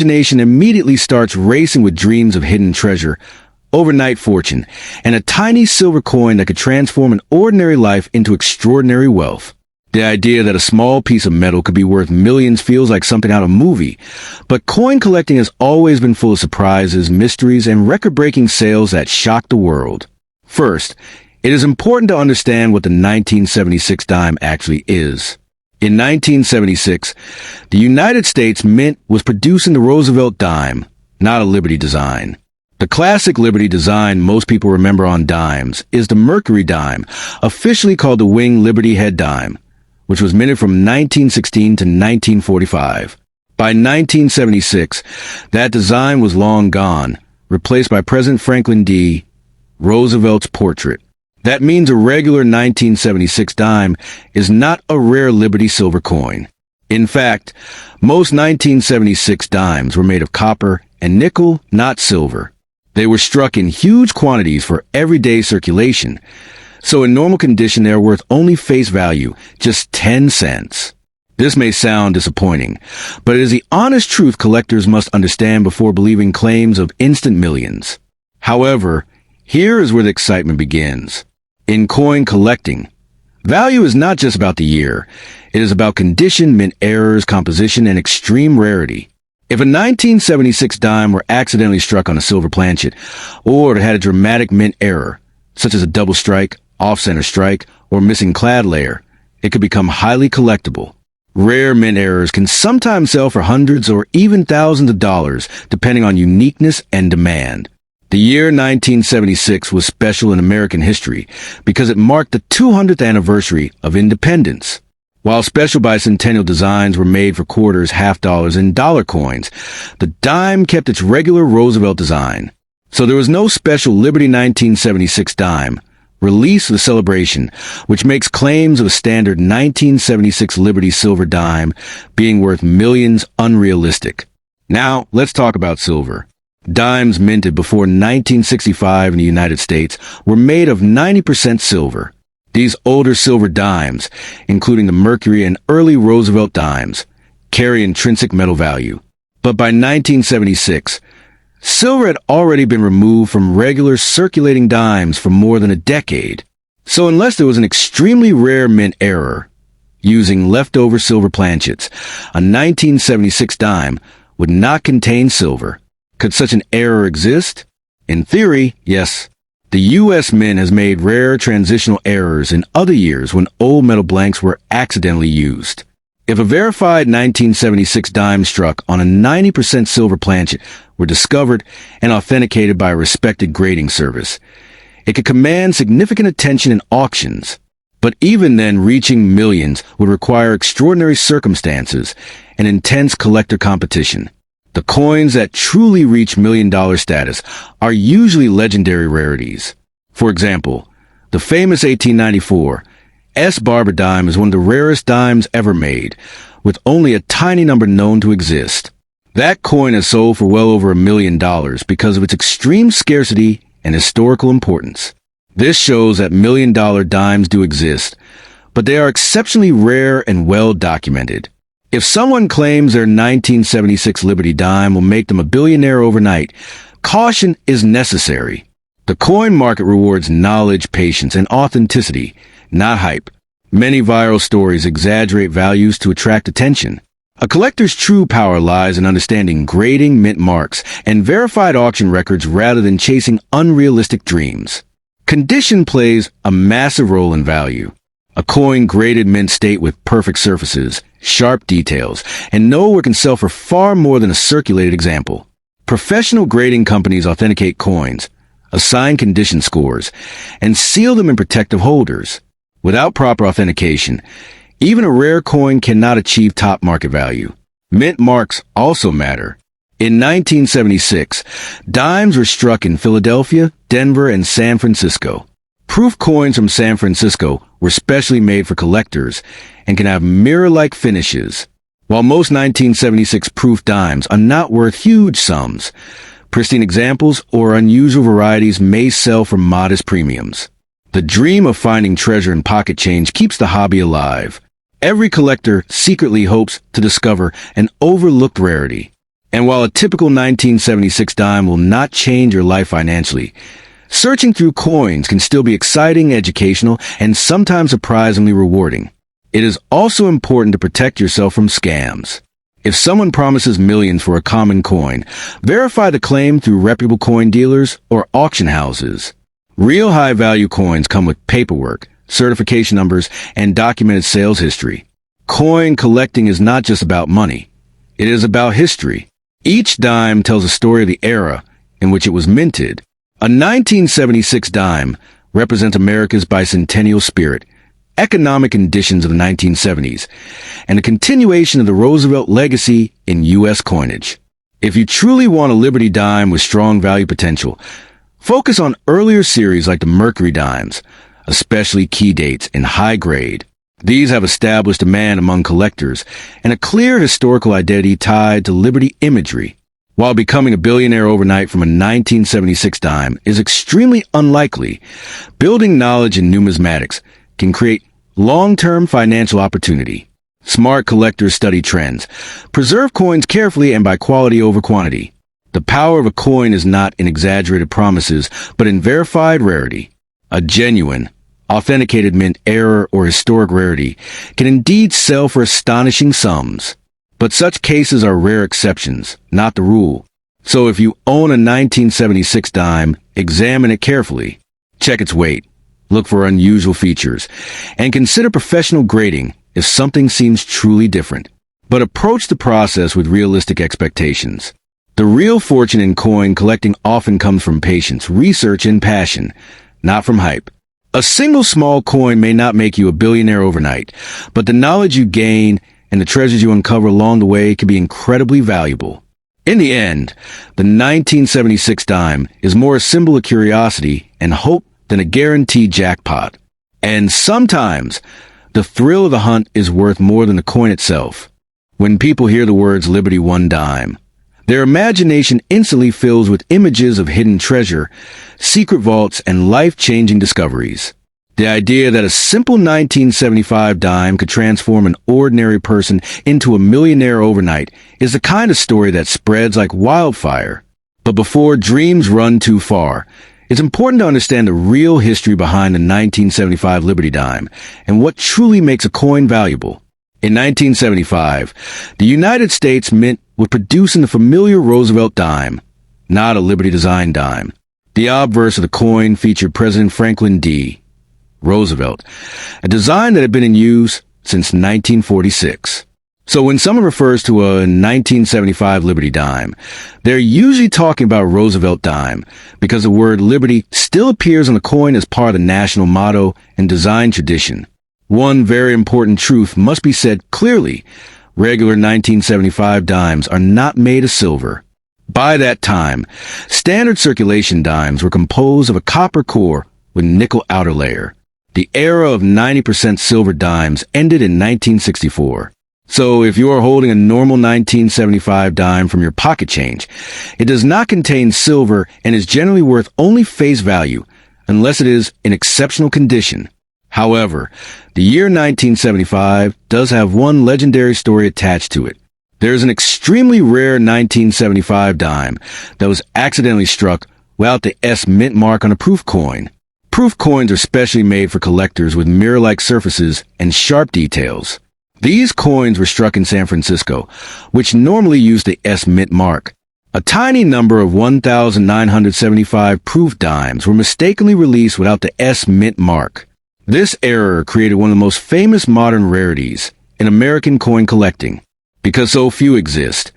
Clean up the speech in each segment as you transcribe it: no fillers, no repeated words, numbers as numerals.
imagination immediately starts racing with dreams of hidden treasure, overnight fortune, and a tiny silver coin that could transform an ordinary life into extraordinary wealth. The idea that a small piece of metal could be worth millions feels like something out of a movie, but coin collecting has always been full of surprises, mysteries, and record-breaking sales that shock the world. First, it is important to understand what the 1976 dime actually is. In 1976, the United States Mint was producing the Roosevelt dime, not a Liberty design. The classic Liberty design most people remember on dimes is the Mercury dime, officially called the Wing Liberty Head dime, which was minted from 1916 to 1945. By 1976, that design was long gone, replaced by President Franklin D. Roosevelt's portrait. That means a regular 1976 dime is not a rare Liberty silver coin. In fact, most 1976 dimes were made of copper and nickel, not silver. They were struck in huge quantities for everyday circulation, so in normal condition they are worth only face value, just 10 cents. This may sound disappointing, but it is the honest truth collectors must understand before believing claims of instant millions. However, here is where the excitement begins. In coin collecting, value is not just about the year. It is about condition, mint errors, composition, and extreme rarity. If a 1976 dime were accidentally struck on a silver planchet, or it had a dramatic mint error, such as a double strike, off-center strike, or missing clad layer, it could become highly collectible. Rare mint errors can sometimes sell for hundreds or even thousands of dollars, depending on uniqueness and demand. The year 1976 was special in American history because it marked the 200th anniversary of independence. While special bicentennial designs were made for quarters, half dollars, and dollar coins, the dime kept its regular Roosevelt design. So there was no special Liberty 1976 dime released for the celebration, which makes claims of a standard 1976 Liberty silver dime being worth millions unrealistic. Now, let's talk about silver. Dimes minted before 1965 in the United States were made of 90% silver. These older silver dimes, including the Mercury and early Roosevelt dimes, carry intrinsic metal value. But by 1976, silver had already been removed from regular circulating dimes for more than a decade. So unless there was an extremely rare mint error, using leftover silver planchets, a 1976 dime would not contain silver. Could such an error exist? In theory, yes. The U.S. Mint has made rare transitional errors in other years when old metal blanks were accidentally used. If a verified 1976 dime struck on a 90% silver planchet were discovered and authenticated by a respected grading service, it could command significant attention in auctions. But even then, reaching millions would require extraordinary circumstances and intense collector competition. The coins that truly reach million-dollar status are usually legendary rarities. For example, the famous 1894 S. Barber dime is one of the rarest dimes ever made, with only a tiny number known to exist. That coin has sold for well over $1 million because of its extreme scarcity and historical importance. This shows that million-dollar dimes do exist, but they are exceptionally rare and well documented. If someone claims their 1976 Liberty dime will make them a billionaire overnight, caution is necessary. The coin market rewards knowledge, patience, and authenticity, not hype. Many viral stories exaggerate values to attract attention. A collector's true power lies in understanding grading, mint marks, and verified auction records rather than chasing unrealistic dreams. Condition plays a massive role in value. A coin graded mint state with perfect surfaces, sharp details, and nowhere can sell for far more than a circulated example. Professional grading companies authenticate coins, assign condition scores, and seal them in protective holders. Without proper authentication, even a rare coin cannot achieve top market value. Mint marks also matter. In 1976, dimes were struck in Philadelphia, Denver, and San Francisco. Proof coins from San Francisco were specially made for collectors and can have mirror-like finishes. While most 1976 proof dimes are not worth huge sums, pristine examples or unusual varieties may sell for modest premiums. The dream of finding treasure in pocket change keeps the hobby alive. Every collector secretly hopes to discover an overlooked rarity. And while a typical 1976 dime will not change your life financially, searching through coins can still be exciting, educational, and sometimes surprisingly rewarding. It is also important to protect yourself from scams. If someone promises millions for a common coin, verify the claim through reputable coin dealers or auction houses. Real high-value coins come with paperwork, certification numbers, and documented sales history. Coin collecting is not just about money. It is about history. Each dime tells a story of the era in which it was minted. A 1976 dime represents America's bicentennial spirit, economic conditions of the 1970s, and a continuation of the Roosevelt legacy in U.S. coinage. If you truly want a Liberty dime with strong value potential, focus on earlier series like the Mercury dimes, especially key dates in high grade. These have established demand among collectors and a clear historical identity tied to Liberty imagery. While becoming a billionaire overnight from a 1976 dime is extremely unlikely, building knowledge in numismatics can create long-term financial opportunity. Smart collectors study trends, preserve coins carefully and by quality over quantity. The power of a coin is not in exaggerated promises, but in verified rarity. A genuine, authenticated mint error or historic rarity can indeed sell for astonishing sums. But such cases are rare exceptions, not the rule. So if you own a 1976 dime, examine it carefully. Check its weight. Look for unusual features, and consider professional grading if something seems truly different. But approach the process with realistic expectations. The real fortune in coin collecting often comes from patience, research, and passion, not from hype. A single small coin may not make you a billionaire overnight, but the knowledge you gain and the treasures you uncover along the way can be incredibly valuable. In the end, the 1976 dime is more a symbol of curiosity and hope than a guaranteed jackpot. And sometimes, the thrill of the hunt is worth more than the coin itself. When people hear the words Liberty One Dime, their imagination instantly fills with images of hidden treasure, secret vaults, and life-changing discoveries. The idea that a simple 1975 dime could transform an ordinary person into a millionaire overnight is the kind of story that spreads like wildfire. But before dreams run too far, it's important to understand the real history behind the 1975 Liberty dime and what truly makes a coin valuable. In 1975, the United States Mint was producing the familiar Roosevelt dime, not a Liberty design dime. The obverse of the coin featured President Franklin D. Roosevelt, a design that had been in use since 1946. So when someone refers to a 1975 Liberty dime, they're usually talking about Roosevelt dime because the word Liberty still appears on the coin as part of the national motto and design tradition. One very important truth must be said clearly. Regular 1975 dimes are not made of silver. By that time, standard circulation dimes were composed of a copper core with nickel outer layer. The era of 90% silver dimes ended in 1964. So if you are holding a normal 1975 dime from your pocket change, it does not contain silver and is generally worth only face value, unless it is in exceptional condition. However, the year 1975 does have one legendary story attached to it. There is an extremely rare 1975 dime that was accidentally struck without the S mint mark on a proof coin. Proof coins are specially made for collectors with mirror-like surfaces and sharp details. These coins were struck in San Francisco, which normally use the S mint mark. A tiny number of 1,975 proof dimes were mistakenly released without the S mint mark. This error created one of the most famous modern rarities in American coin collecting. Because so few exist,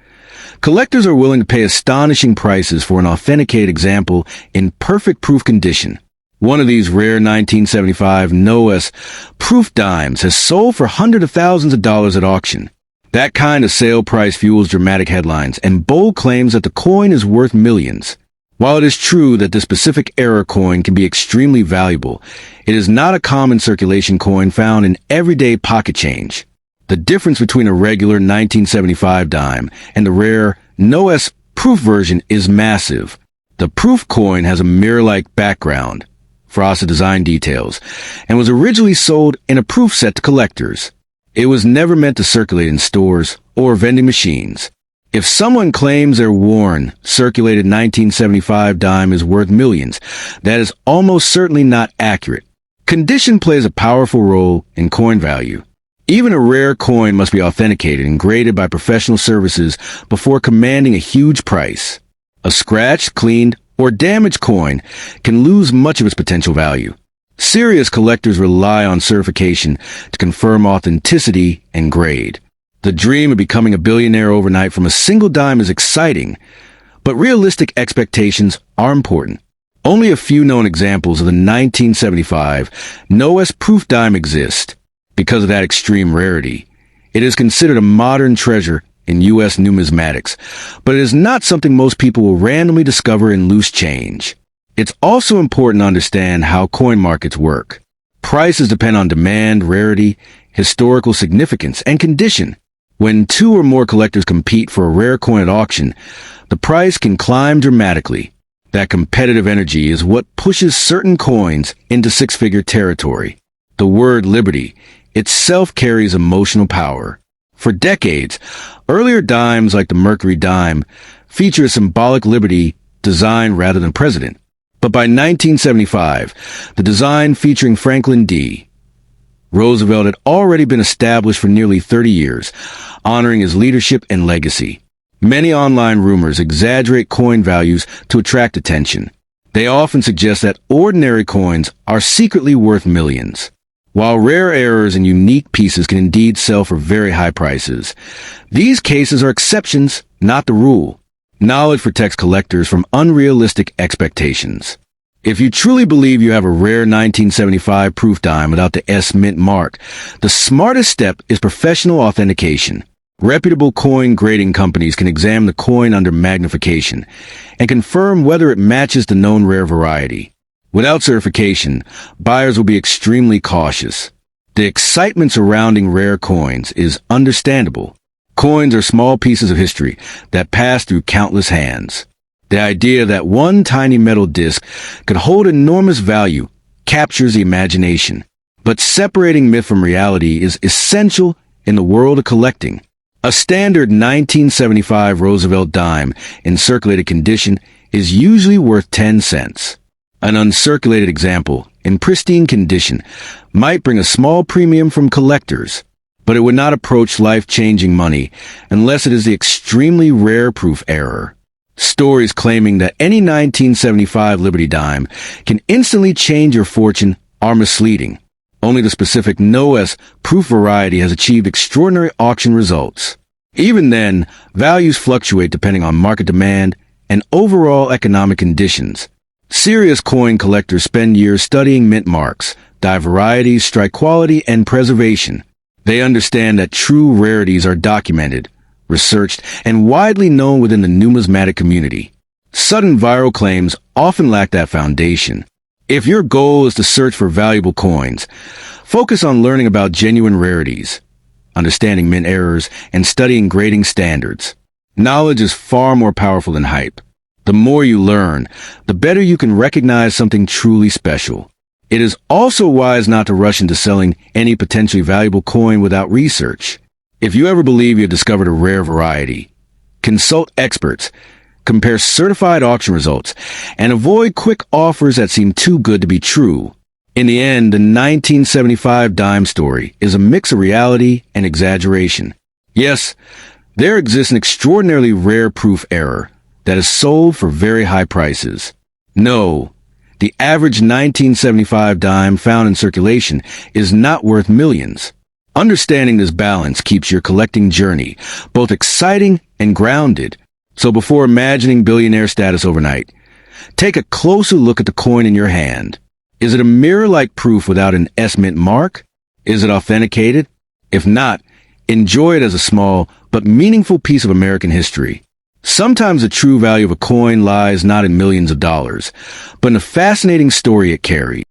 collectors are willing to pay astonishing prices for an authenticated example in perfect proof condition. One of these rare 1975 NOS proof dimes has sold for hundreds of thousands of dollars at auction. That kind of sale price fuels dramatic headlines and bold claims that the coin is worth millions. While it is true that this specific era coin can be extremely valuable, it is not a common circulation coin found in everyday pocket change. The difference between a regular 1975 dime and the rare NOS proof version is massive. The proof coin has a mirror-like background, frosted design details, and was originally sold in a proof set to collectors. It was never meant to circulate in stores or vending machines. If someone claims their worn, circulated 1975 dime is worth millions, that is almost certainly not accurate. Condition plays a powerful role in coin value. Even a rare coin must be authenticated and graded by professional services before commanding a huge price. A scratched, cleaned, or damaged coin can lose much of its potential value. Serious collectors rely on certification to confirm authenticity and grade. The dream of becoming a billionaire overnight from a single dime is exciting, but realistic expectations are important. Only a few known examples of the 1975 NOS proof dime exist. Because of that extreme rarity, it is considered a modern treasure in U.S. numismatics, but it is not something most people will randomly discover in loose change. It's also important to understand how coin markets work. Prices depend on demand, rarity, historical significance, and condition. When two or more collectors compete for a rare coin at auction, the price can climb dramatically. That competitive energy is what pushes certain coins into six-figure territory. The word liberty itself carries emotional power. For decades, earlier dimes like the Mercury dime feature a symbolic liberty design rather than president. But by 1975, the design featuring Franklin D. Roosevelt had already been established for nearly 30 years, honoring his leadership and legacy. Many online rumors exaggerate coin values to attract attention. They often suggest that ordinary coins are secretly worth millions. While rare errors and unique pieces can indeed sell for very high prices, these cases are exceptions, not the rule. Knowledge protects collectors from unrealistic expectations. If you truly believe you have a rare 1975 proof dime without the S Mint mark, the smartest step is professional authentication. Reputable coin grading companies can examine the coin under magnification and confirm whether it matches the known rare variety. Without certification, buyers will be extremely cautious. The excitement surrounding rare coins is understandable. Coins are small pieces of history that pass through countless hands. The idea that one tiny metal disc could hold enormous value captures the imagination. But separating myth from reality is essential in the world of collecting. A standard 1975 Roosevelt dime in circulated condition is usually worth 10 cents. An uncirculated example, in pristine condition, might bring a small premium from collectors, but it would not approach life-changing money unless it is the extremely rare proof error. Stories claiming that any 1975 Liberty dime can instantly change your fortune are misleading. Only the specific NOS proof variety has achieved extraordinary auction results. Even then, values fluctuate depending on market demand and overall economic conditions. Serious coin collectors spend years studying mint marks, die varieties, strike quality, and preservation. They understand that true rarities are documented, researched, and widely known within the numismatic community. Sudden viral claims often lack that foundation. If your goal is to search for valuable coins, focus on learning about genuine rarities, understanding mint errors, and studying grading standards. Knowledge is far more powerful than hype. The more you learn, the better you can recognize something truly special. It is also wise not to rush into selling any potentially valuable coin without research. If you ever believe you have discovered a rare variety, consult experts, compare certified auction results, and avoid quick offers that seem too good to be true. In the end, the 1975 dime story is a mix of reality and exaggeration. Yes, there exists an extraordinarily rare proof error that is sold for very high prices. No, the average 1975 dime found in circulation is not worth millions. Understanding this balance keeps your collecting journey both exciting and grounded. So before imagining billionaire status overnight, take a closer look at the coin in your hand. Is it a mirror-like proof without an S Mint mark? Is it authenticated? If not, enjoy it as a small but meaningful piece of American history. Sometimes the true value of a coin lies not in millions of dollars, but in the fascinating story it carries.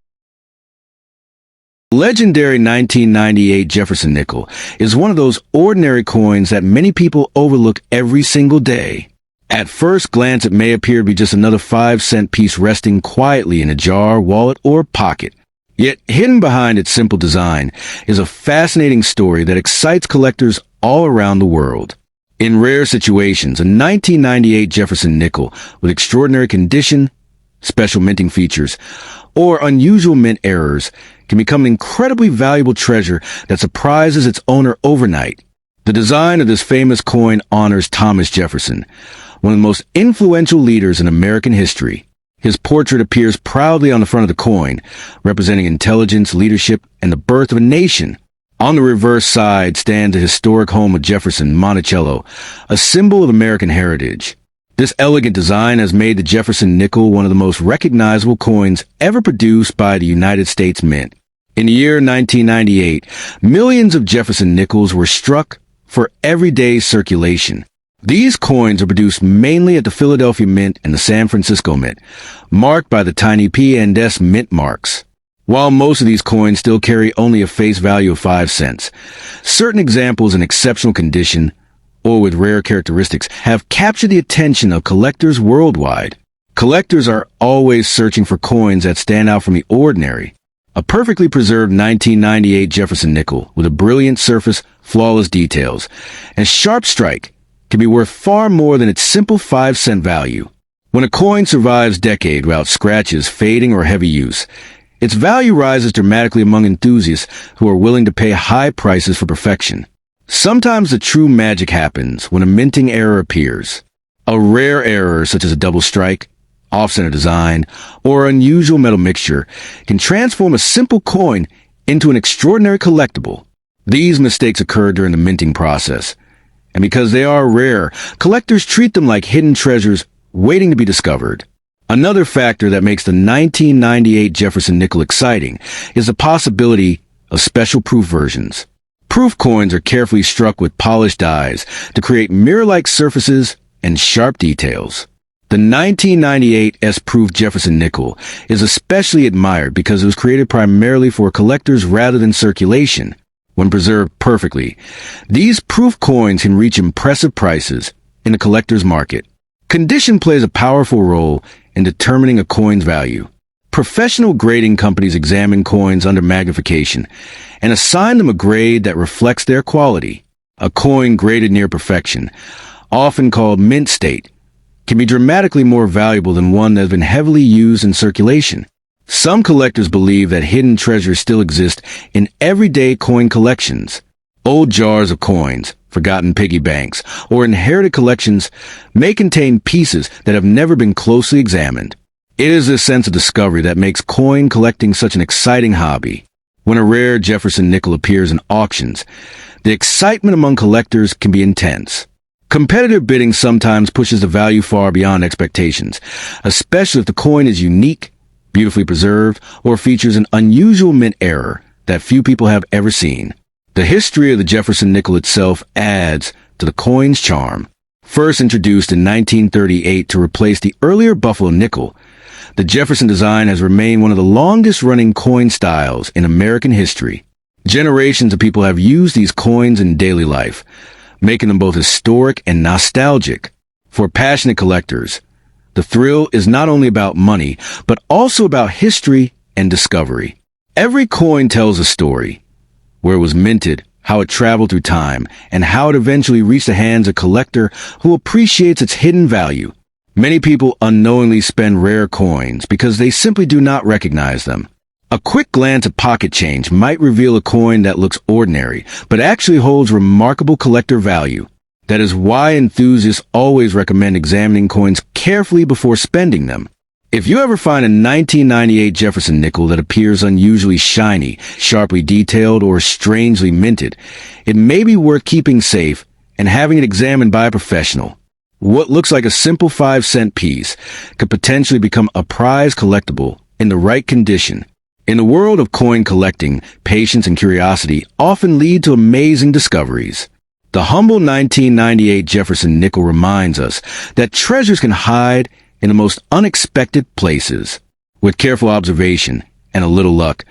The legendary 1998 Jefferson Nickel is one of those ordinary coins that many people overlook every single day. At first glance, it may appear to be just another 5-cent piece resting quietly in a jar, wallet, or pocket. Yet hidden behind its simple design is a fascinating story that excites collectors all around the world. In rare situations, a 1998 Jefferson nickel with extraordinary condition, special minting features, or unusual mint errors can become an incredibly valuable treasure that surprises its owner overnight. The design of this famous coin honors Thomas Jefferson, one of the most influential leaders in American history. His portrait appears proudly on the front of the coin, representing intelligence, leadership, and the birth of a nation. On the reverse side stands the historic home of Jefferson, Monticello, a symbol of American heritage. This elegant design has made the Jefferson nickel one of the most recognizable coins ever produced by the United States Mint. In the year 1998, millions of Jefferson nickels were struck for everyday circulation. These coins are produced mainly at the Philadelphia Mint and the San Francisco Mint, marked by the tiny P and S mint marks. While most of these coins still carry only a face value of 5 cents, certain examples in exceptional condition or with rare characteristics have captured the attention of collectors worldwide. Collectors are always searching for coins that stand out from the ordinary. A perfectly preserved 1998 Jefferson nickel with a brilliant surface, flawless details, and sharp strike can be worth far more than its simple 5-cent value. When a coin survives decades without scratches, fading, or heavy use, its value rises dramatically among enthusiasts who are willing to pay high prices for perfection. Sometimes the true magic happens when a minting error appears. A rare error such as a double strike, off-center design, or unusual metal mixture can transform a simple coin into an extraordinary collectible. These mistakes occur during the minting process, and because they are rare, collectors treat them like hidden treasures waiting to be discovered. Another factor that makes the 1998 Jefferson nickel exciting is the possibility of special proof versions. Proof coins are carefully struck with polished dies to create mirror-like surfaces and sharp details. The 1998 S-proof Jefferson nickel is especially admired because it was created primarily for collectors rather than circulation. When preserved perfectly, these proof coins can reach impressive prices in the collector's market. Condition plays a powerful role in determining a coin's value. Professional grading companies examine coins under magnification and assign them a grade that reflects their quality. A coin graded near perfection, often called mint state, can be dramatically more valuable than one that has been heavily used in circulation. Some collectors believe that hidden treasures still exist in everyday coin collections. Old jars of coins, forgotten piggy banks, or inherited collections may contain pieces that have never been closely examined. It is this sense of discovery that makes coin collecting such an exciting hobby. When a rare Jefferson nickel appears in auctions, the excitement among collectors can be intense. Competitive bidding sometimes pushes the value far beyond expectations, especially if the coin is unique, beautifully preserved, or features an unusual mint error that few people have ever seen. The history of the Jefferson nickel itself adds to the coin's charm. First introduced in 1938 to replace the earlier Buffalo nickel, the Jefferson design has remained one of the longest-running coin styles in American history. Generations of people have used these coins in daily life, making them both historic and nostalgic. For passionate collectors, the thrill is not only about money, but also about history and discovery. Every coin tells a story: where it was minted, how it traveled through time, and how it eventually reached the hands of a collector who appreciates its hidden value. Many people unknowingly spend rare coins because they simply do not recognize them. A quick glance at pocket change might reveal a coin that looks ordinary, but actually holds remarkable collector value. That is why enthusiasts always recommend examining coins carefully before spending them. If you ever find a 1998 Jefferson nickel that appears unusually shiny, sharply detailed, or strangely minted, it may be worth keeping safe and having it examined by a professional. What looks like a simple 5-cent piece could potentially become a prize collectible in the right condition. In the world of coin collecting, patience and curiosity often lead to amazing discoveries. The humble 1998 Jefferson nickel reminds us that treasures can hide in the most unexpected places. With careful observation and a little luck,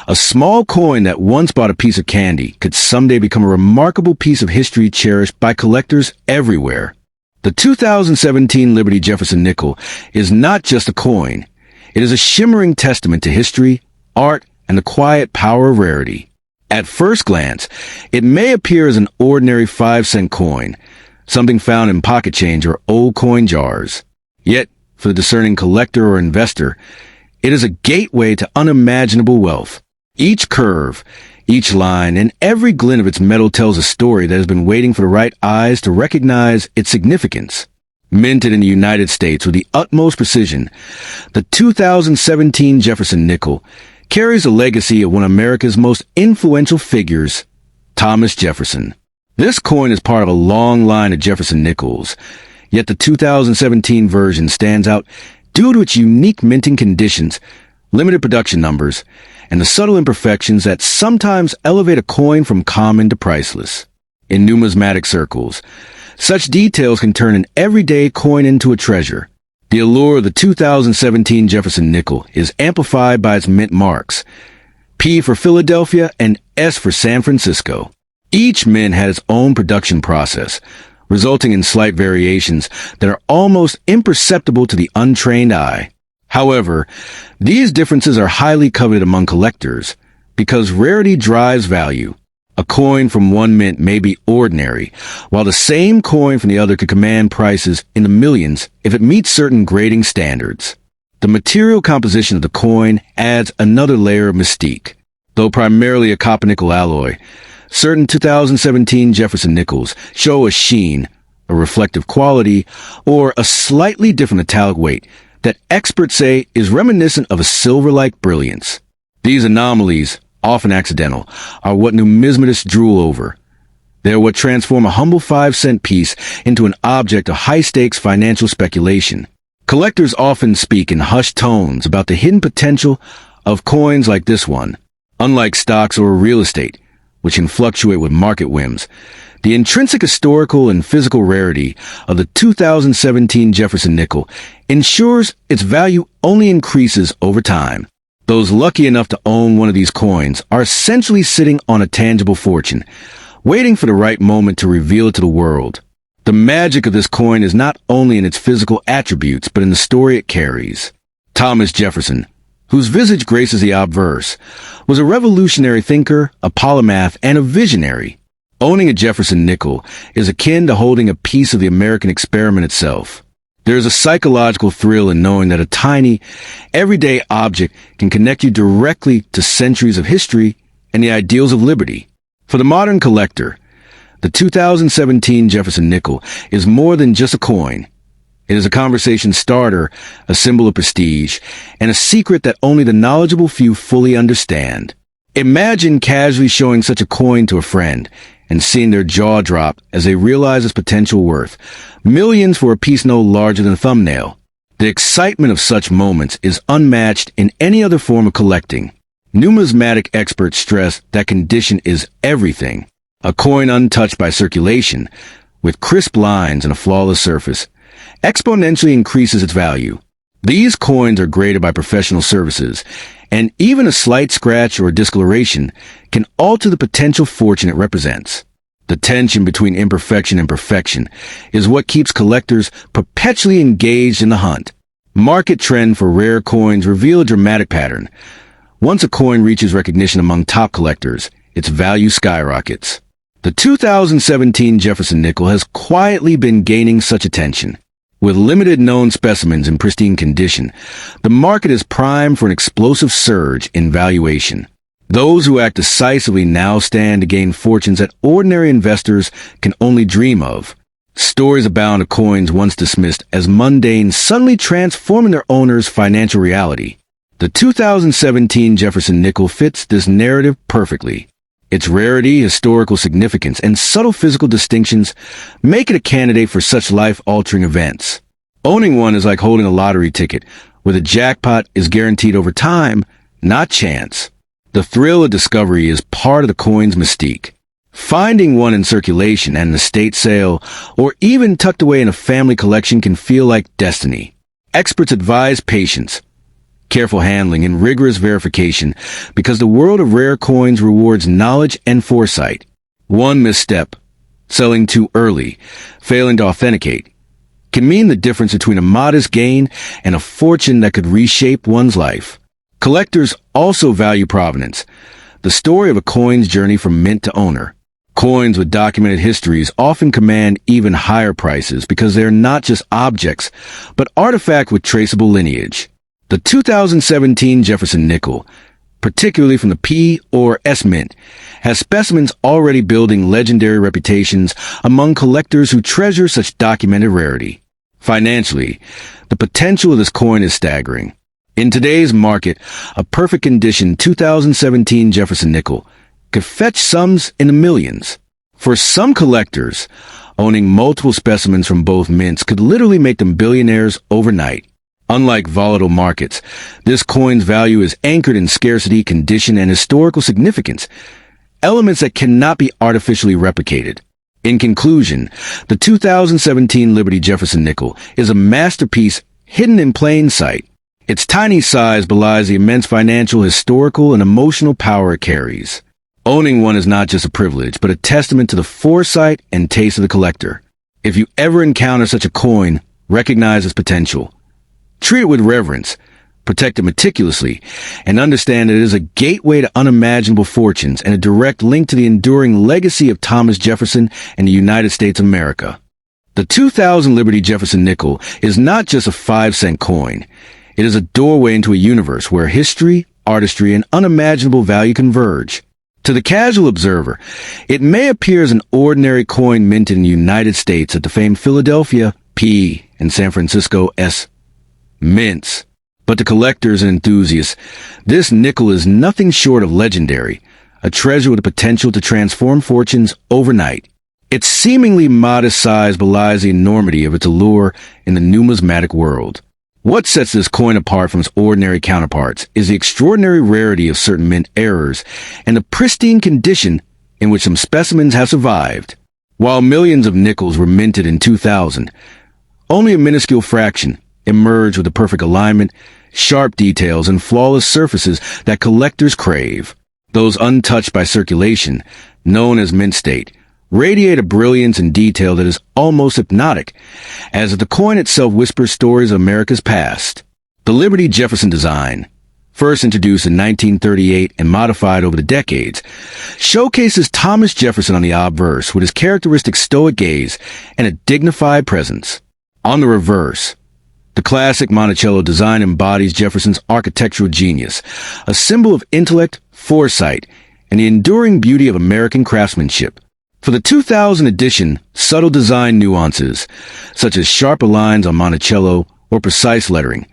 a small coin that once bought a piece of candy could someday become a remarkable piece of history cherished by collectors everywhere. The 2017 Liberty Jefferson nickel is not just a coin. It is a shimmering testament to history, art, and the quiet power of rarity. At first glance, it may appear as an ordinary 5-cent coin, something found in pocket change or old coin jars. Yet, for the discerning collector or investor, it is a gateway to unimaginable wealth. Each curve, each line, and every glint of its metal tells a story that has been waiting for the right eyes to recognize its significance. Minted in the United States with the utmost precision, the 2017 Jefferson Nickel carries the legacy of one of America's most influential figures, Thomas Jefferson. This coin is part of a long line of Jefferson Nickels, yet the 2017 version stands out due to its unique minting conditions, limited production numbers, and the subtle imperfections that sometimes elevate a coin from common to priceless. In numismatic circles, such details can turn an everyday coin into a treasure. The allure of the 2017 Jefferson Nickel is amplified by its mint marks, P for Philadelphia and S for San Francisco. Each mint had its own production process, resulting in slight variations that are almost imperceptible to the untrained eye. However, these differences are highly coveted among collectors because rarity drives value. A coin from one mint may be ordinary, while the same coin from the other could command prices in the millions if it meets certain grading standards. The material composition of the coin adds another layer of mystique. Though primarily a copper-nickel alloy, certain 2017 Jefferson Nickels show a sheen, a reflective quality, or a slightly different metallic weight that experts say is reminiscent of a silver-like brilliance. These anomalies, often accidental, are what numismatists drool over. They are what transform a humble 5-cent piece into an object of high-stakes financial speculation. Collectors often speak in hushed tones about the hidden potential of coins like this one. Unlike stocks or real estate, which can fluctuate with market whims, the intrinsic historical and physical rarity of the 2017 Jefferson Nickel ensures its value only increases over time. Those lucky enough to own one of these coins are essentially sitting on a tangible fortune, waiting for the right moment to reveal it to the world. The magic of this coin is not only in its physical attributes, but in the story it carries. Thomas Jefferson, whose visage graces the obverse, was a revolutionary thinker, a polymath, and a visionary. Owning a Jefferson Nickel is akin to holding a piece of the American experiment itself. There is a psychological thrill in knowing that a tiny, everyday object can connect you directly to centuries of history and the ideals of liberty. For the modern collector, the 2017 Jefferson Nickel is more than just a coin. It is a conversation starter, a symbol of prestige, and a secret that only the knowledgeable few fully understand. Imagine casually showing such a coin to a friend and seeing their jaw drop as they realize its potential worth. Millions for a piece no larger than a thumbnail. The excitement of such moments is unmatched in any other form of collecting. Numismatic experts stress that condition is everything. A coin untouched by circulation, with crisp lines and a flawless surface, exponentially increases its value. These coins are graded by professional services, and even a slight scratch or discoloration can alter the potential fortune it represents. The tension between imperfection and perfection is what keeps collectors perpetually engaged in the hunt. Market trend for rare coins reveal a dramatic pattern. Once a coin reaches recognition among top collectors, its value skyrockets. The 2017 Jefferson Nickel has quietly been gaining such attention. With limited known specimens in pristine condition, the market is primed for an explosive surge in valuation. Those who act decisively now stand to gain fortunes that ordinary investors can only dream of. Stories abound of coins once dismissed as mundane suddenly transforming their owner's financial reality. The 2017 Jefferson Nickel fits this narrative perfectly. Its rarity, historical significance, and subtle physical distinctions make it a candidate for such life-altering events. Owning one is like holding a lottery ticket, where the jackpot is guaranteed over time, not chance. The thrill of discovery is part of the coin's mystique. Finding one in circulation at an estate sale, or even tucked away in a family collection can feel like destiny. Experts advise patience, careful handling, and rigorous verification because the world of rare coins rewards knowledge and foresight. One misstep, selling too early, failing to authenticate, can mean the difference between a modest gain and a fortune that could reshape one's life. Collectors also value provenance, the story of a coin's journey from mint to owner. Coins with documented histories often command even higher prices because they are not just objects, but artifacts with traceable lineage. The 2017 Jefferson Nickel, particularly from the P or S Mint, has specimens already building legendary reputations among collectors who treasure such documented rarity. Financially, the potential of this coin is staggering. In today's market, a perfect condition 2017 Jefferson Nickel could fetch sums in the millions. For some collectors, owning multiple specimens from both mints could literally make them billionaires overnight. Unlike volatile markets, this coin's value is anchored in scarcity, condition, and historical significance, elements that cannot be artificially replicated. In conclusion, the 2017 Liberty Jefferson Nickel is a masterpiece hidden in plain sight. Its tiny size belies the immense financial, historical, and emotional power it carries. Owning one is not just a privilege, but a testament to the foresight and taste of the collector. If you ever encounter such a coin, recognize its potential. Treat it with reverence, protect it meticulously, and understand that it is a gateway to unimaginable fortunes and a direct link to the enduring legacy of Thomas Jefferson and the United States of America. The 2000 Liberty Jefferson Nickel is not just a 5-cent coin. It is a doorway into a universe where history, artistry, and unimaginable value converge. To the casual observer, it may appear as an ordinary coin minted in the United States at the famed Philadelphia P and San Francisco S mints. But to collectors and enthusiasts, this nickel is nothing short of legendary, a treasure with the potential to transform fortunes overnight. Its seemingly modest size belies the enormity of its allure in the numismatic world. What sets this coin apart from its ordinary counterparts is the extraordinary rarity of certain mint errors and the pristine condition in which some specimens have survived. While millions of nickels were minted in 2000, only a minuscule fraction emerged with the perfect alignment, sharp details, and flawless surfaces that collectors crave. Those untouched by circulation, known as mint state, radiate a brilliance and detail that is almost hypnotic, as if the coin itself whispers stories of America's past. The Liberty Jefferson design, first introduced in 1938 and modified over the decades, showcases Thomas Jefferson on the obverse with his characteristic stoic gaze and a dignified presence. On the reverse, the classic Monticello design embodies Jefferson's architectural genius, a symbol of intellect, foresight, and the enduring beauty of American craftsmanship. For the 2000 edition, subtle design nuances, such as sharper lines on Monticello or precise lettering,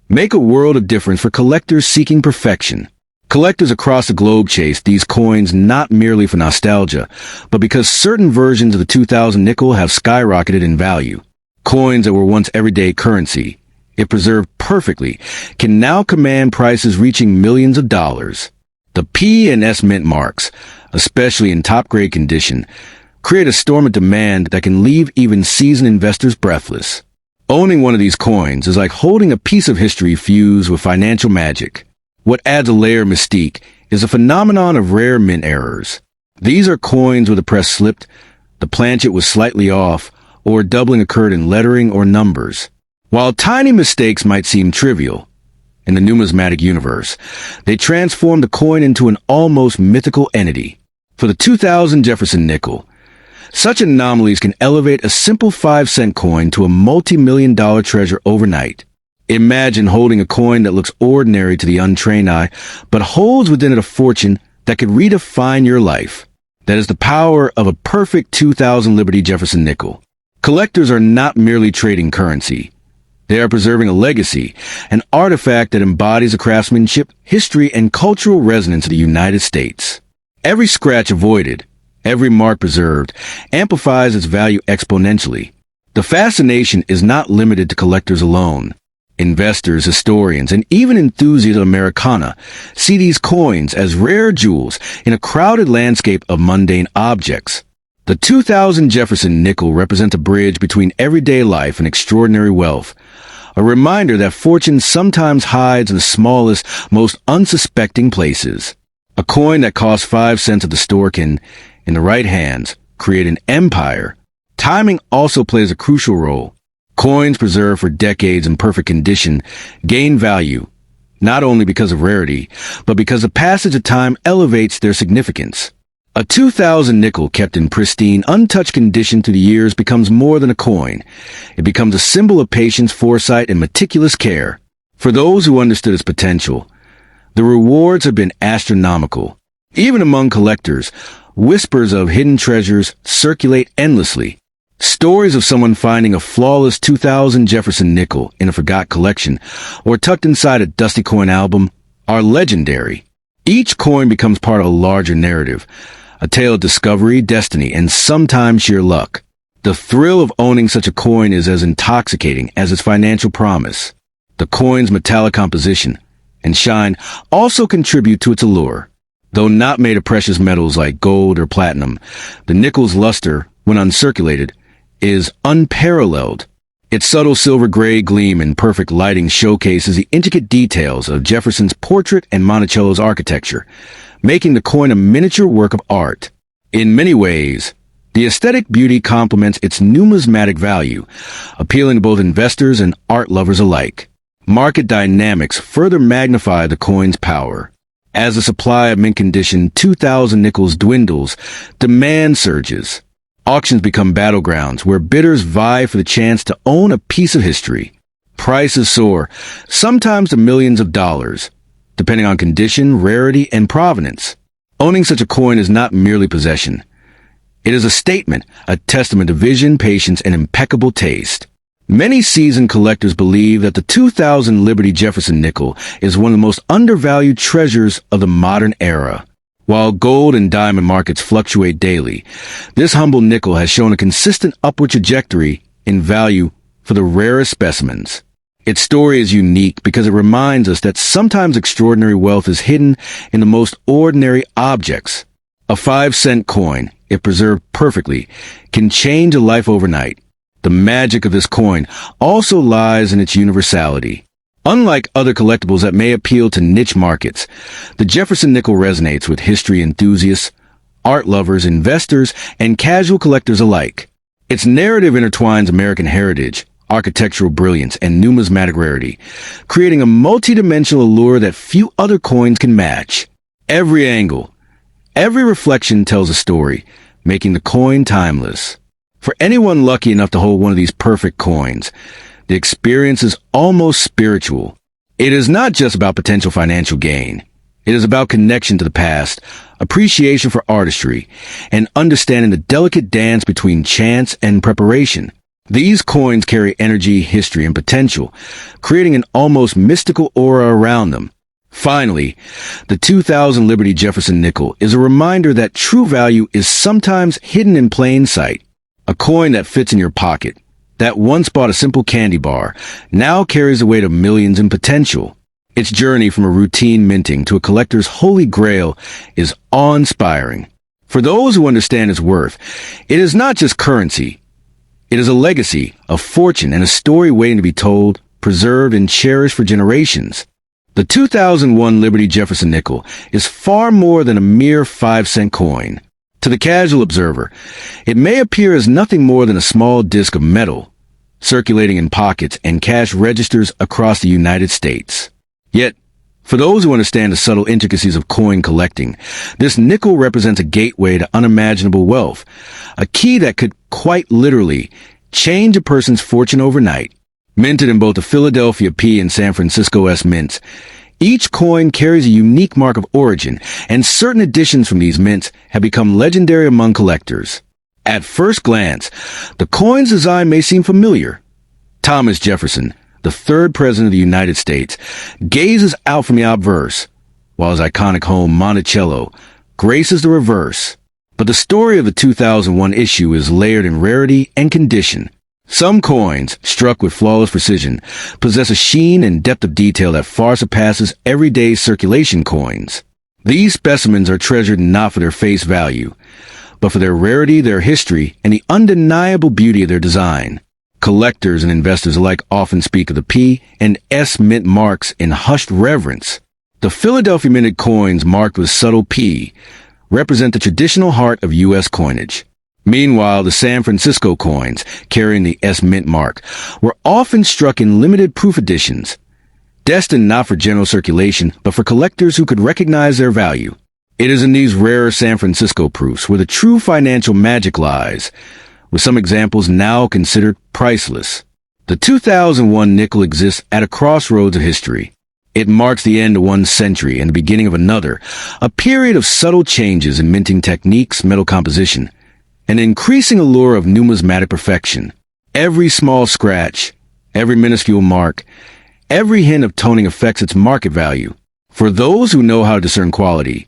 make a world of difference for collectors seeking perfection. Collectors across the globe chase these coins not merely for nostalgia, but because certain versions of the 2000 nickel have skyrocketed in value. Coins that were once everyday currency, if preserved perfectly, can now command prices reaching millions of dollars. The P and S mint marks, especially in top-grade condition, create a storm of demand that can leave even seasoned investors breathless. Owning one of these coins is like holding a piece of history fused with financial magic. What adds a layer of mystique is the phenomenon of rare mint errors. These are coins where the press slipped, the planchet was slightly off, or doubling occurred in lettering or numbers. While tiny mistakes might seem trivial, in the numismatic universe, they transform the coin into an almost mythical entity. For the 2000 Jefferson Nickel, such anomalies can elevate a simple 5-cent coin to a multi-million-dollar treasure overnight. Imagine holding a coin that looks ordinary to the untrained eye, but holds within it a fortune that could redefine your life. That is the power of a perfect 2000 Liberty Jefferson Nickel. Collectors are not merely trading currency. They are preserving a legacy, an artifact that embodies the craftsmanship, history, and cultural resonance of the United States. Every scratch avoided, every mark preserved, amplifies its value exponentially. The fascination is not limited to collectors alone. Investors, historians, and even enthusiasts of Americana see these coins as rare jewels in a crowded landscape of mundane objects. The 2000 Jefferson Nickel represents a bridge between everyday life and extraordinary wealth, a reminder that fortune sometimes hides in the smallest, most unsuspecting places. A coin that costs 5 cents at the store can, in the right hands, create an empire. Timing also plays a crucial role. Coins preserved for decades in perfect condition gain value, not only because of rarity, but because the passage of time elevates their significance. A 2000 nickel kept in pristine, untouched condition through the years becomes more than a coin. It becomes a symbol of patience, foresight, and meticulous care. For those who understood its potential, the rewards have been astronomical. Even among collectors, whispers of hidden treasures circulate endlessly. Stories of someone finding a flawless 2000 Jefferson nickel in a forgot collection or tucked inside a dusty coin album are legendary. Each coin becomes part of a larger narrative, a tale of discovery, destiny, and sometimes sheer luck. The thrill of owning such a coin is as intoxicating as its financial promise. The coin's metallic composition and shine also contribute to its allure. Though not made of precious metals like gold or platinum, the nickel's luster, when uncirculated, is unparalleled. Its subtle silver-gray gleam and perfect lighting showcases the intricate details of Jefferson's portrait and Monticello's architecture, making the coin a miniature work of art. In many ways, the aesthetic beauty complements its numismatic value, appealing to both investors and art lovers alike. Market dynamics further magnify the coin's power. As the supply of mint-condition 2000 nickels dwindles, demand surges. Auctions become battlegrounds where bidders vie for the chance to own a piece of history. Prices soar, sometimes to millions of dollars, depending on condition, rarity, and provenance. Owning such a coin is not merely possession. It is a statement, a testament to vision, patience, and impeccable taste. Many seasoned collectors believe that the 2000 Liberty Jefferson nickel is one of the most undervalued treasures of the modern era. While gold and diamond markets fluctuate daily, this humble nickel has shown a consistent upward trajectory in value for the rarest specimens. Its story is unique because it reminds us that sometimes extraordinary wealth is hidden in the most ordinary objects. A 5-cent coin, if preserved perfectly, can change a life overnight. The magic of this coin also lies in its universality. Unlike other collectibles that may appeal to niche markets, the Jefferson nickel resonates with history enthusiasts, art lovers, investors, and casual collectors alike. Its narrative intertwines American heritage, architectural brilliance, and numismatic rarity, creating a multidimensional allure that few other coins can match. Every angle, every reflection tells a story, making the coin timeless. For anyone lucky enough to hold one of these perfect coins, the experience is almost spiritual. It is not just about potential financial gain. It is about connection to the past, appreciation for artistry, and understanding the delicate dance between chance and preparation. These coins carry energy, history, and potential, creating an almost mystical aura around them. Finally, the 2000 Liberty Jefferson nickel is a reminder that true value is sometimes hidden in plain sight. A coin that fits in your pocket, that once bought a simple candy bar, now carries the weight of millions in potential. Its journey from a routine minting to a collector's holy grail is awe-inspiring. For those who understand its worth, it is not just currency. It is a legacy, a fortune, and a story waiting to be told, preserved, and cherished for generations. The 2001 Liberty Jefferson nickel is far more than a mere 5-cent coin. To the casual observer, it may appear as nothing more than a small disc of metal, circulating in pockets and cash registers across the United States. Yet, for those who understand the subtle intricacies of coin collecting, this nickel represents a gateway to unimaginable wealth, a key that could quite literally change a person's fortune overnight. Minted in both the Philadelphia P and San Francisco S mints, each coin carries a unique mark of origin, and certain editions from these mints have become legendary among collectors. At first glance, the coin's design may seem familiar. Thomas Jefferson, the third president of the United States, gazes out from the obverse, while his iconic home, Monticello, graces the reverse. But the story of the 2001 issue is layered in rarity and condition. Some coins, struck with flawless precision, possess a sheen and depth of detail that far surpasses everyday circulation coins. These specimens are treasured not for their face value, but for their rarity, their history, and the undeniable beauty of their design. Collectors and investors alike often speak of the P and S mint marks in hushed reverence. The Philadelphia minted coins marked with subtle P represent the traditional heart of U.S. coinage. Meanwhile, the San Francisco coins, carrying the S mint mark, were often struck in limited proof editions, destined not for general circulation, but for collectors who could recognize their value. It is in these rarer San Francisco proofs where the true financial magic lies, with some examples now considered priceless. The 2001 nickel exists at a crossroads of history. It marks the end of one century and the beginning of another, a period of subtle changes in minting techniques, metal composition, and increasing allure of numismatic perfection. Every small scratch, every minuscule mark, every hint of toning affects its market value. For those who know how to discern quality,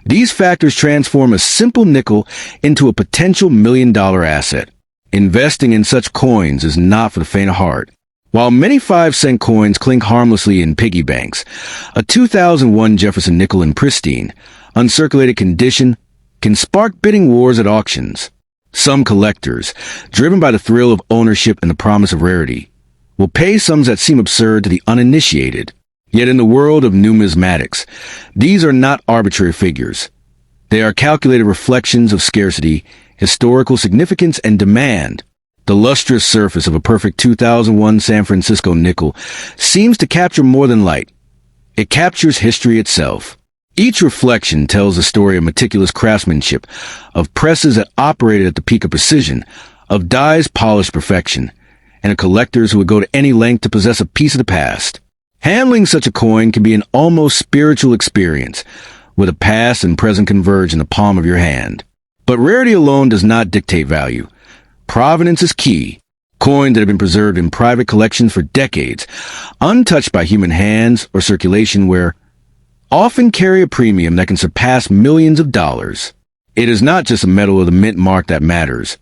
these factors transform a simple nickel into a potential million-dollar asset. Investing in such coins is not for the faint of heart. While many 5-cent coins clink harmlessly in piggy banks, a 2001 Jefferson nickel in pristine, uncirculated condition can spark bidding wars at auctions. Some collectors, driven by the thrill of ownership and the promise of rarity, will pay sums that seem absurd to the uninitiated. Yet in the world of numismatics, these are not arbitrary figures. They are calculated reflections of scarcity, historical significance, and demand. The lustrous surface of a perfect 2001 San Francisco nickel seems to capture more than light. It captures history itself. Each reflection tells a story of meticulous craftsmanship, of presses that operated at the peak of precision, of dies polished perfection, and of collectors who would go to any length to possess a piece of the past. Handling such a coin can be an almost spiritual experience, where the past and present converge in the palm of your hand. But rarity alone does not dictate value. Provenance is key. Coins that have been preserved in private collections for decades, untouched by human hands or circulation where often carry a premium that can surpass millions of dollars. It is not just the metal or the mint mark that matters.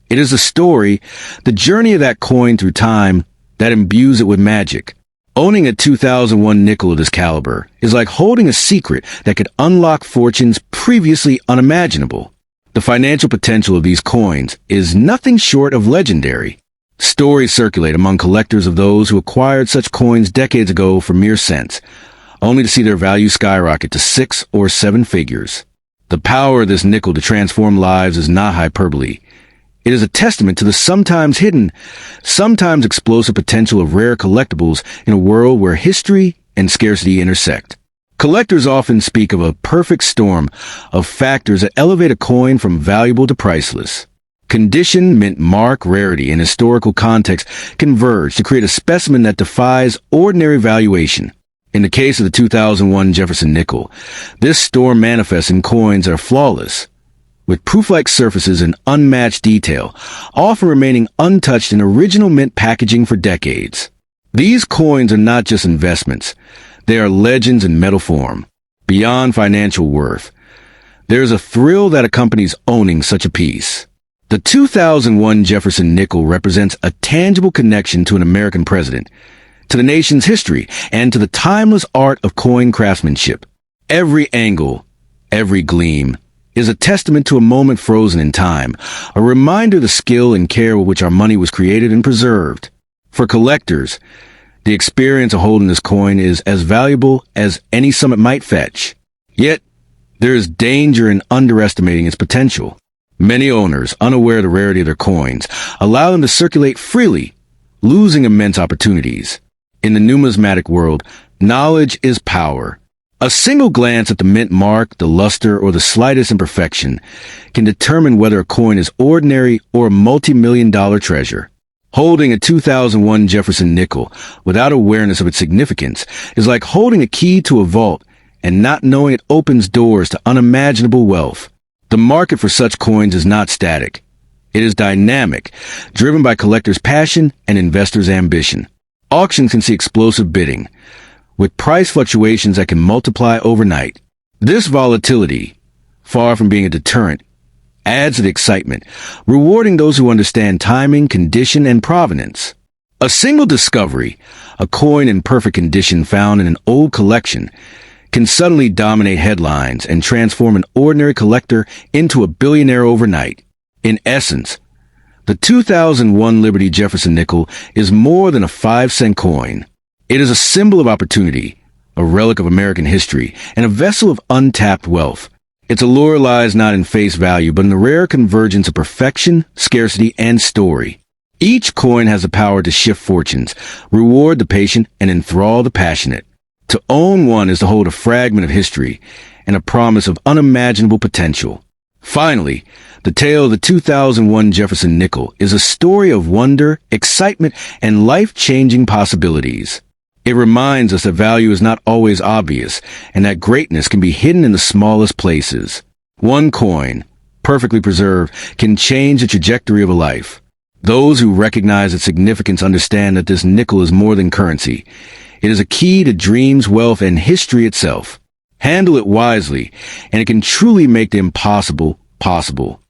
It is the story, the journey of that coin through time that imbues it with magic. Owning a 2001 nickel of this caliber is like holding a secret that could unlock fortunes previously unimaginable. The financial potential of these coins is nothing short of legendary. Stories circulate among collectors of those who acquired such coins decades ago for mere cents, only to see their value skyrocket to 6 or 7 figures. The power of this nickel to transform lives is not hyperbole. It is a testament to the sometimes hidden, sometimes explosive potential of rare collectibles in a world where history and scarcity intersect. Collectors often speak of a perfect storm of factors that elevate a coin from valuable to priceless. Condition, mint mark, rarity, and historical context converge to create a specimen that defies ordinary valuation. In the case of the 2001 Jefferson Nickel, this storm manifests in coins that are flawless, with proof-like surfaces and unmatched detail, often remaining untouched in original mint packaging for decades. These coins are not just investments. They are legends in metal form. Beyond financial worth, there is a thrill that accompanies owning such a piece. The 2001 Jefferson Nickel represents a tangible connection to an American president, to the nation's history, and to the timeless art of coin craftsmanship. Every angle, every gleam, is a testament to a moment frozen in time, a reminder of the skill and care with which our money was created and preserved. For collectors, the experience of holding this coin is as valuable as any sum it might fetch. Yet, there is danger in underestimating its potential. Many owners, unaware of the rarity of their coins, allow them to circulate freely, losing immense opportunities. In the numismatic world, knowledge is power. A single glance at the mint mark, the luster, or the slightest imperfection can determine whether a coin is ordinary or a multi-million-dollar treasure. Holding a 2001 Jefferson Nickel without awareness of its significance is like holding a key to a vault and not knowing it opens doors to unimaginable wealth. The market for such coins is not static. It is dynamic, driven by collectors' passion and investors' ambition. Auctions can see explosive bidding, with price fluctuations that can multiply overnight. This volatility, far from being a deterrent, adds to the excitement, rewarding those who understand timing, condition, and provenance. A single discovery, a coin in perfect condition found in an old collection, can suddenly dominate headlines and transform an ordinary collector into a billionaire overnight. In essence, the 2001 Liberty Jefferson Nickel is more than a 5-cent coin. It is a symbol of opportunity, a relic of American history, and a vessel of untapped wealth. Its allure lies not in face value, but in the rare convergence of perfection, scarcity, and story. Each coin has the power to shift fortunes, reward the patient, and enthrall the passionate. To own one is to hold a fragment of history, and a promise of unimaginable potential. Finally, the tale of the 2001 Jefferson Nickel is a story of wonder, excitement, and life-changing possibilities. It reminds us that value is not always obvious, and that greatness can be hidden in the smallest places. One coin, perfectly preserved, can change the trajectory of a life. Those who recognize its significance understand that this nickel is more than currency. It is a key to dreams, wealth, and history itself. Handle it wisely, and it can truly make the impossible possible.